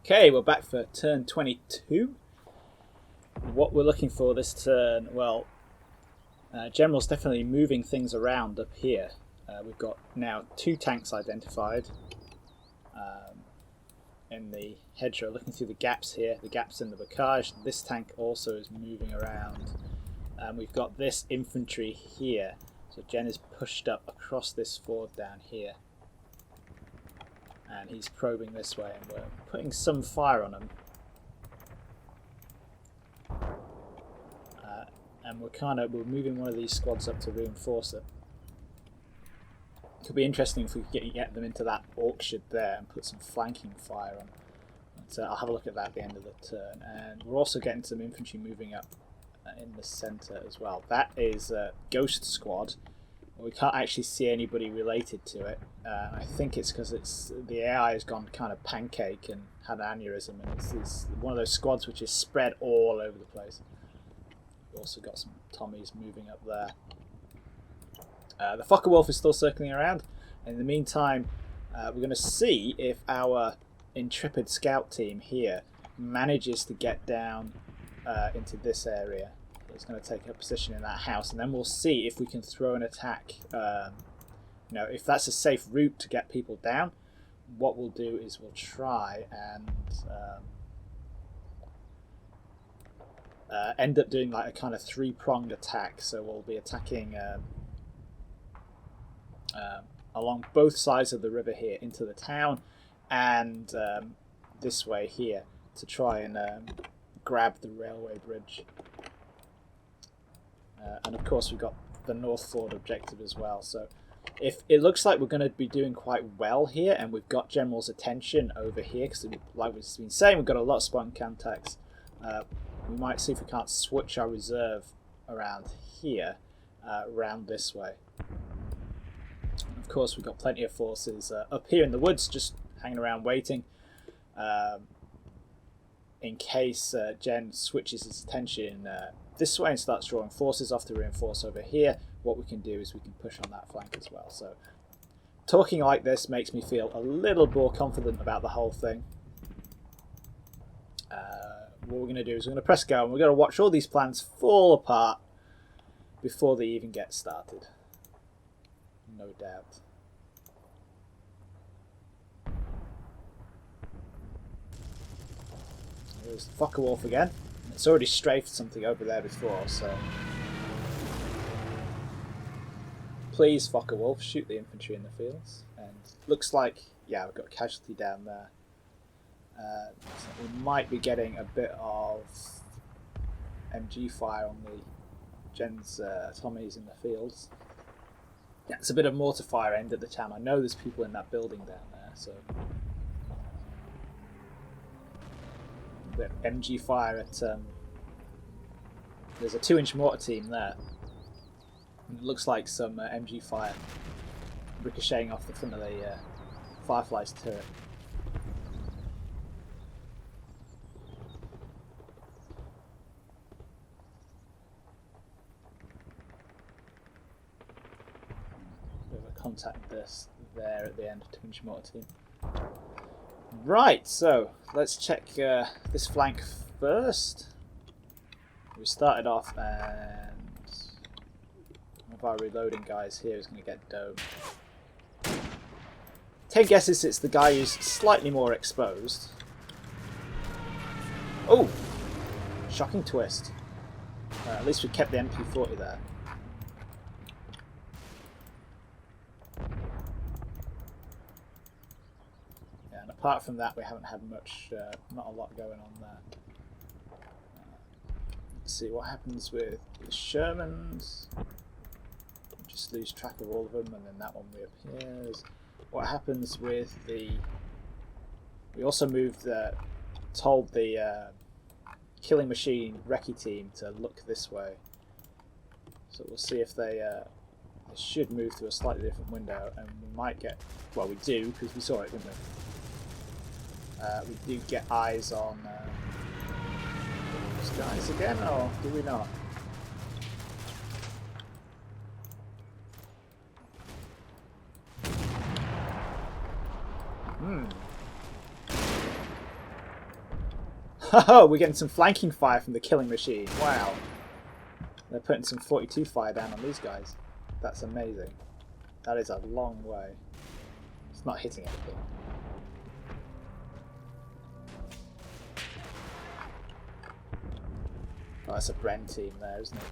Okay, we're back for turn 22. What we're looking for this turn, well, General's definitely moving things around up here. We've got now 2 tanks identified in the hedgerow, looking through the gaps here, the gaps in the Bocage. This tank also is moving around. We've got this infantry here, so Jen is pushed up across this ford down here. And he's probing this way, and we're putting some fire on him. And we're moving one of these squads up to reinforce it. Could be interesting if we could get them into that orchard there and put some flanking fire on. But, I'll have a look at that at the end of the turn. And we're also getting some infantry moving up in the centre as well. That is a Ghost Squad. We can't actually see anybody related to it. I think it's because the AI has gone kind of pancake and had an aneurysm, and it's one of those squads which is spread all over the place. We've also got some Tommies moving up there. The Fokker Wolf is still circling around. In the meantime, we're going to see if our intrepid scout team here manages to get down into this area. It's going to take a position in that house, and then we'll see if we can throw an attack. If that's a safe route to get people down, what we'll do is we'll try and end up doing like a kind of 3-pronged attack. So we'll be attacking along both sides of the river here into the town, and this way here to try and grab the railway bridge. And of course we've got the North Ford objective as well. So if it looks like we're going to be doing quite well here, and we've got General's attention over here, because like we've been saying, we've got a lot of spawn contacts. We might see if we can't switch our reserve around here, around this way. And of course we've got plenty of forces up here in the woods, just hanging around waiting. In case Jen switches his attention this way and starts drawing forces off to reinforce over here, what we can do is we can push on that flank as well. So talking like this makes me feel a little more confident about the whole thing. What we're going to do is we're going to press go, and we're going to watch all these plans fall apart before they even get started. No doubt. There's the Fokker Wolf again. It's already strafed something over there before, so please, Fokker Wolf, shoot the infantry in the fields. And looks like, yeah, we've got a casualty down there. So we might be getting a bit of MG fire on the Jen's Tommies in the fields. Yeah, it's a bit of mortar fire aimed at the town. I know there's people in that building down there, so the MG fire at there's a 2-inch mortar team there. It looks like some MG fire ricocheting off the front of the Firefly's turret. Bit of a contact this there at the end, 2-inch mortar team. Right, so let's check this flank first. We started off, and one of our reloading guys here is going to get domed. 10 guesses it's the guy who's slightly more exposed. Oh! Shocking twist. At least we kept the MP40 there. Apart from that, we haven't had much, not a lot going on there. Let's see what happens with the Shermans. Just lose track of all of them, and then that one reappears. What happens with the... We also moved, told the Killing Machine Recce team to look this way. So we'll see if they should move to a slightly different window, and we might get... Well, we do, because we saw it, didn't we? We do get eyes on those guys again, or do we not? Oh, we're getting some flanking fire from the killing machine. Wow. They're putting some 42 fire down on these guys. That's amazing. That is a long way. It's not hitting anything. Oh, that's a Bren team there, isn't it?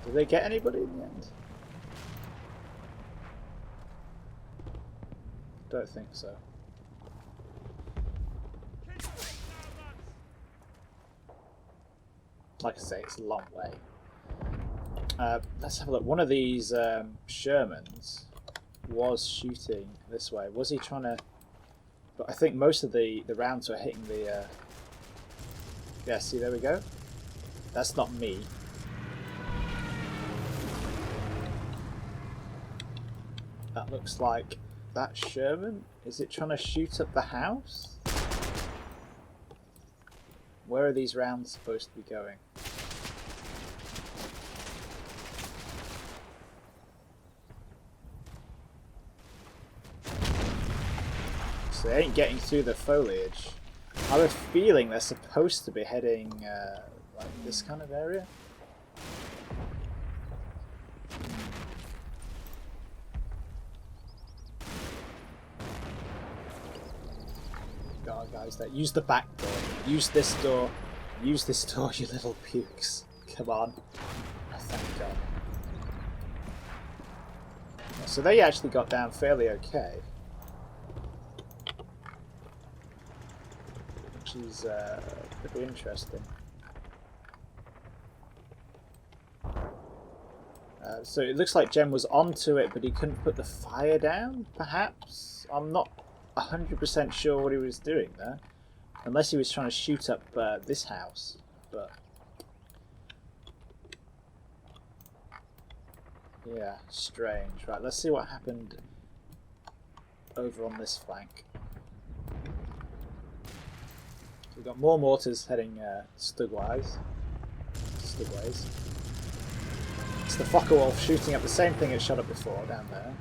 Did they get anybody in the end? Don't think so. Like I say, it's a long way. Let's have a look. One of these Shermans was shooting this way. Was he trying to... But I think most of the rounds were hitting the... Yeah, see, there we go. That's not me. That looks like that Sherman. Is it trying to shoot up the house? Where are these rounds supposed to be going? So they ain't getting through the foliage. I have a feeling they're supposed to be heading like this kind of area. God, guys, that use the back door. Use this door. Use this door, you little pukes. Come on. Oh, thank God. So they actually got down fairly okay. Which is pretty interesting. So it looks like Jem was onto it, but he couldn't put the fire down, perhaps? I'm not 100% sure what he was doing there. Unless he was trying to shoot up this house. But yeah, strange. Right, let's see what happened over on this flank. We've got more mortars heading Stugways. It's the Focke-Wulf shooting up the same thing it shot up before down there.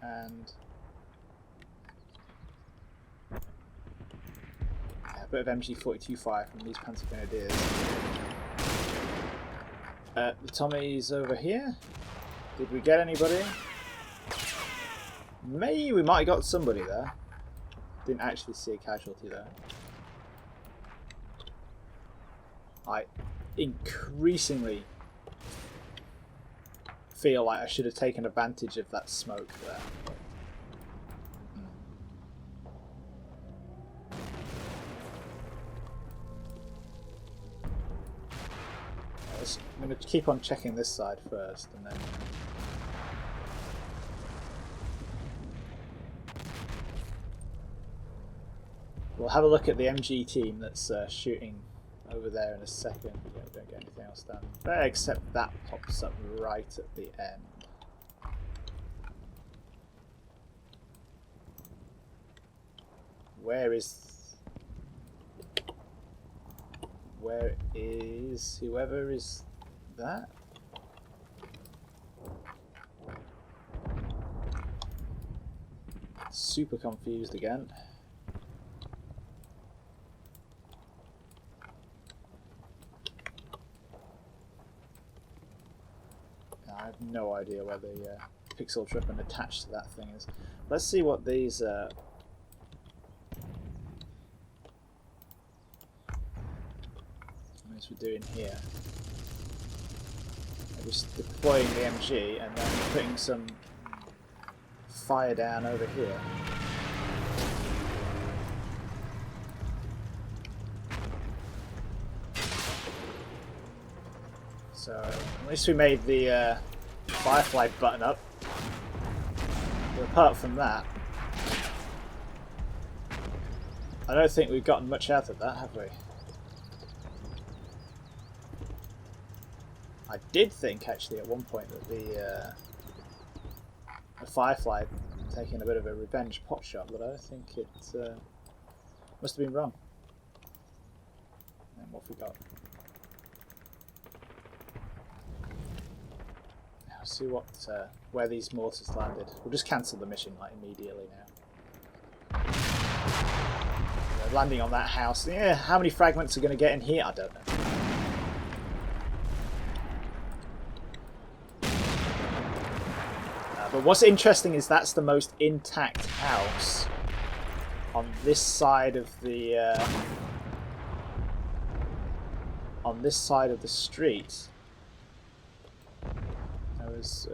And yeah, a bit of MG42 fire from these Panzer Grenadiers. The Tommy's over here. Did we get anybody? Maybe we might have got somebody there. Didn't actually see a casualty there. I increasingly feel like I should have taken advantage of that smoke there. I'm going to keep on checking this side first and then... We'll have a look at the MG team that's shooting over there in a second. Yeah, we don't get anything else done there, except that pops up right at the end. Where is whoever is that? Super confused again. I have no idea where the pixel tripping attached to that thing is. Let's see what these we're doing here. We're just deploying the MG and then putting some fire down over here. So at least we made the Firefly button up. But apart from that, I don't think we've gotten much out of that, have we? I did think actually at one point that the Firefly had taken a bit of a revenge pot shot, but I don't think it must have been wrong. And what have we got? See what where these mortars landed. We'll just cancel the mission like immediately now. They're landing on that house. Yeah, how many fragments are going to get in here? I don't know. But what's interesting is that's the most intact house on this side of the street. I was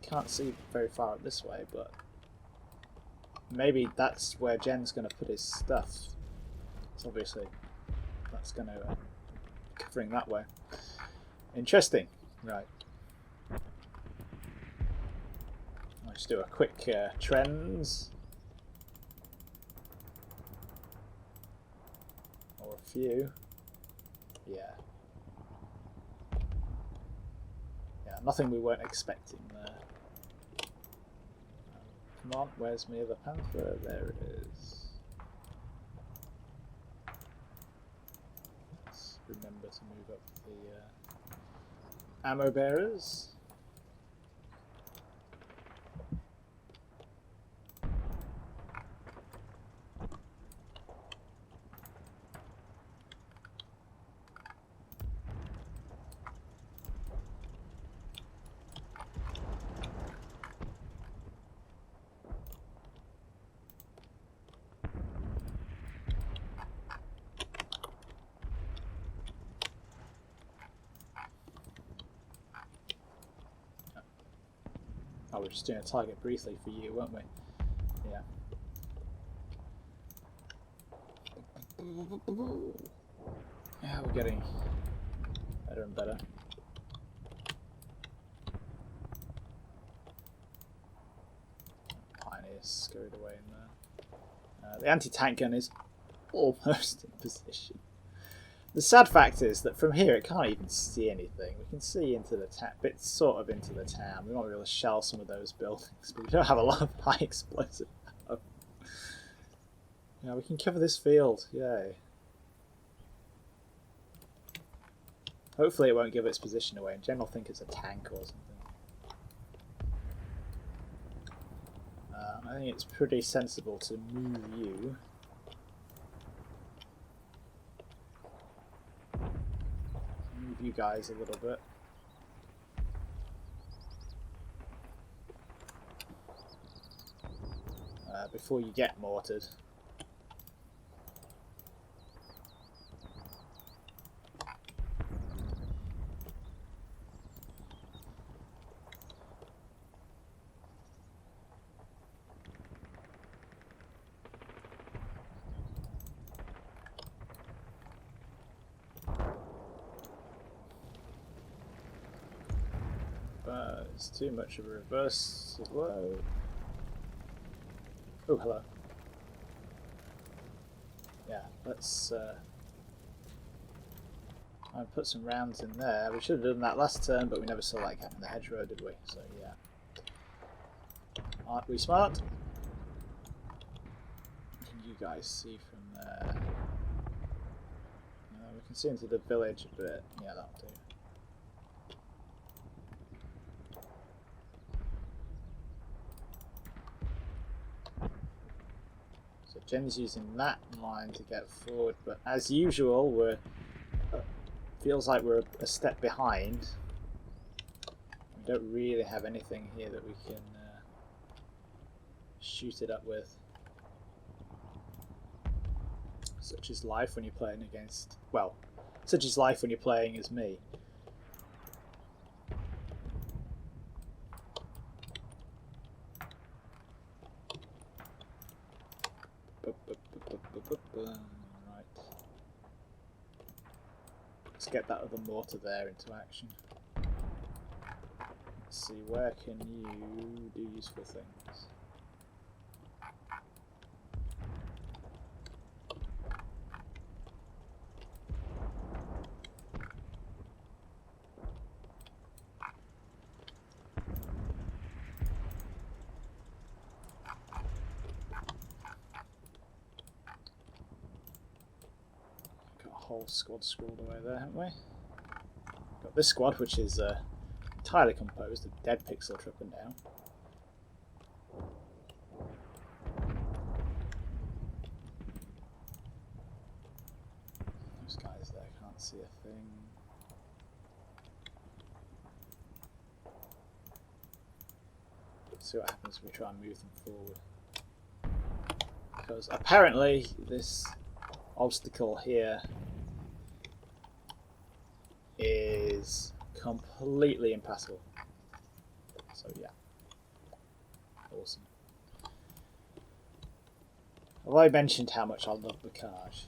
can't see very far up this way, but maybe that's where Jen's going to put his stuff. So obviously that's going to covering that way. Interesting, right? Let's do a quick trends, or a few. Yeah, nothing we weren't expecting there. Come on, where's my other panther? There it is. Let's remember to move up the ammo bearers. Oh, we're just doing a target briefly for you, weren't we? Yeah. Yeah, we're getting better and better. Pioneers scurried away in there. The anti-tank gun is almost in position. The sad fact is that from here it can't even see anything. We can see into the bits sort of into the town. We might be able to shell some of those buildings, but we don't have a lot of high explosive ammo. Yeah, we can cover this field. Yay. Hopefully it won't give its position away. In general, think it's a tank or something. I think it's pretty sensible to move you. You guys a little bit. Before you get mortared. It's too much of a reverse low. Oh, hello. Yeah, let's I'll put some rounds in there. We should have done that last turn, but we never saw that gap in the hedgerow, did we? So yeah. Aren't we smart? Can you guys see from there? We can see into the village a bit. Yeah, that'll do. Jen's using that line to get forward, but as usual, we're feels like we're a step behind. We don't really have anything here that we can shoot it up with. Such is life when you're playing against, well, such is life when you're playing as me. Right. Let's get that other mortar there into action. Let's see, where can you do useful things? Whole squad scrolled away there, haven't we? Got this squad, which is entirely composed of dead pixel tripping now. Those guys there can't see a thing. Let's see what happens if we try and move them forward. Because apparently this obstacle here is completely impassable. So yeah, awesome. Have I mentioned how much I love Bocage?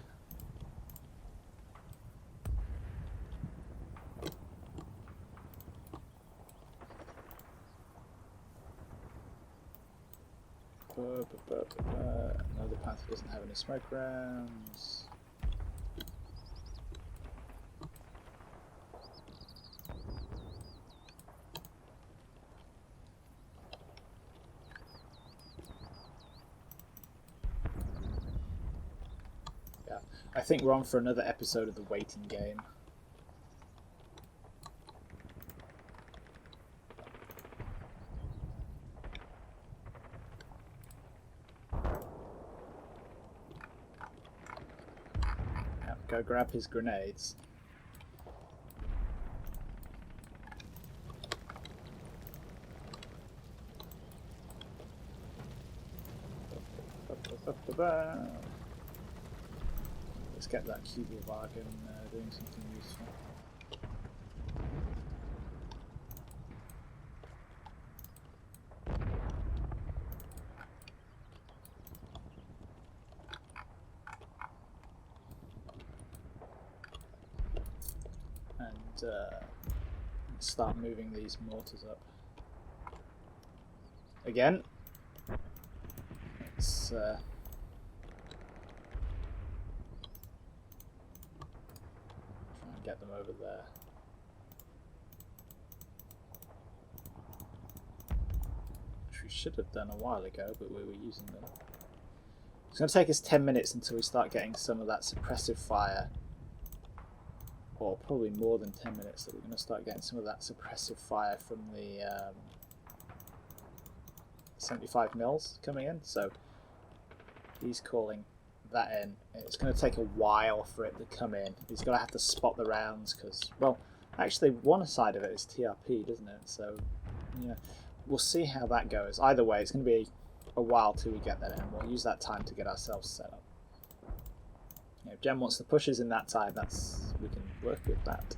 Another panther doesn't have any smoke rounds. Yeah, I think we're on for another episode of the waiting game. Go grab his grenades. Let's get that cubic wagon doing something useful. Start moving these mortars up. Again, let's try and get them over there. Which we should have done a while ago, but we were using them. It's going to take us 10 minutes until we start getting some of that suppressive fire. Or probably more than 10 minutes that we're going to start getting some of that suppressive fire from the 75 mils coming in. So he's calling that in. It's going to take a while for it to come in. He's going to have to spot the rounds because, well, actually one side of it is TRP, doesn't it? So, yeah, we'll see how that goes. Either way, it's going to be a while till we get that in. We'll use that time to get ourselves set up. If Jen wants to push us in that time, we can work with that.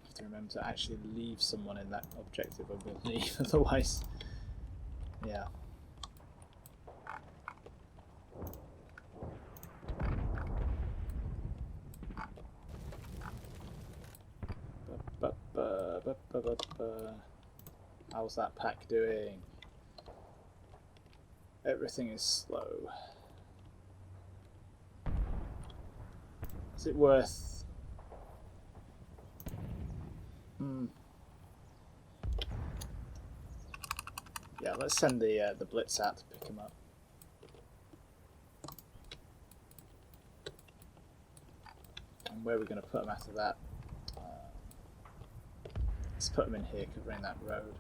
Have to remember to actually leave someone in that objective, I believe. Otherwise, yeah. How's that pack doing? Everything is slow. Is it worth? Yeah, let's send the Blitz out to pick him up. And where are we going to put him after that? Let's put him in here, covering that road.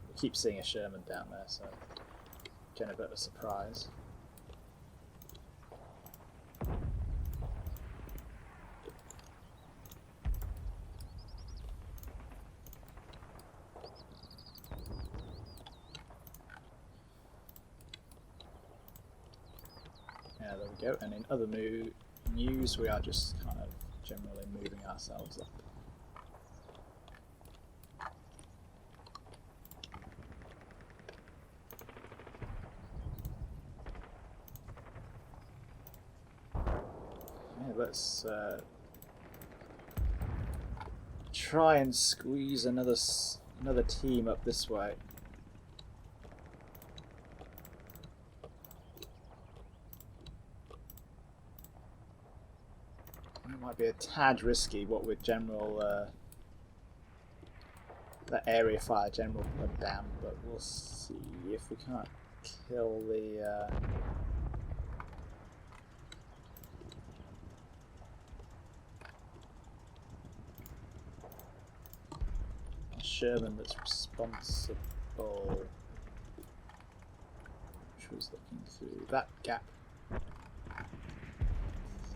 We keep seeing a Sherman down there, so getting a bit of a surprise. Yeah, there we go. And in other news, we are just kind of generally moving ourselves up. Let's try and squeeze another team up this way. It might be a tad risky, what with general that area fire general put down, but we'll see if we can't kill the Sherman that's responsible. Which was looking through that gap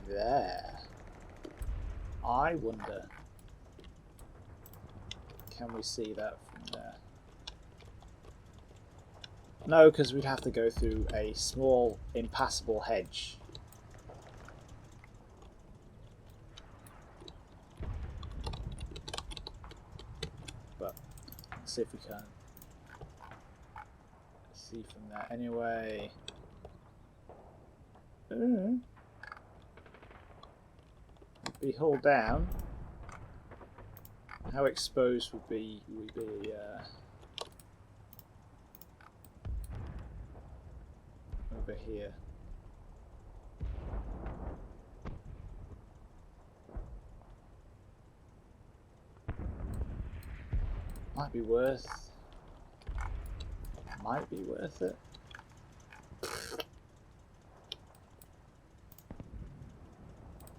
there. I wonder, can we see that from there? No, because we'd have to go through a small impassable hedge. But let's see if we can see from there anyway. Be hull down. How exposed would we be? Over here. Might be worth it.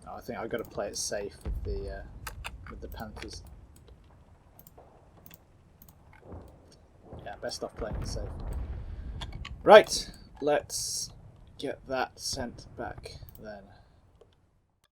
Oh, I think I've got to play it safe with the Panthers. Yeah, best off playing it safe. Right, let's get that sent back then.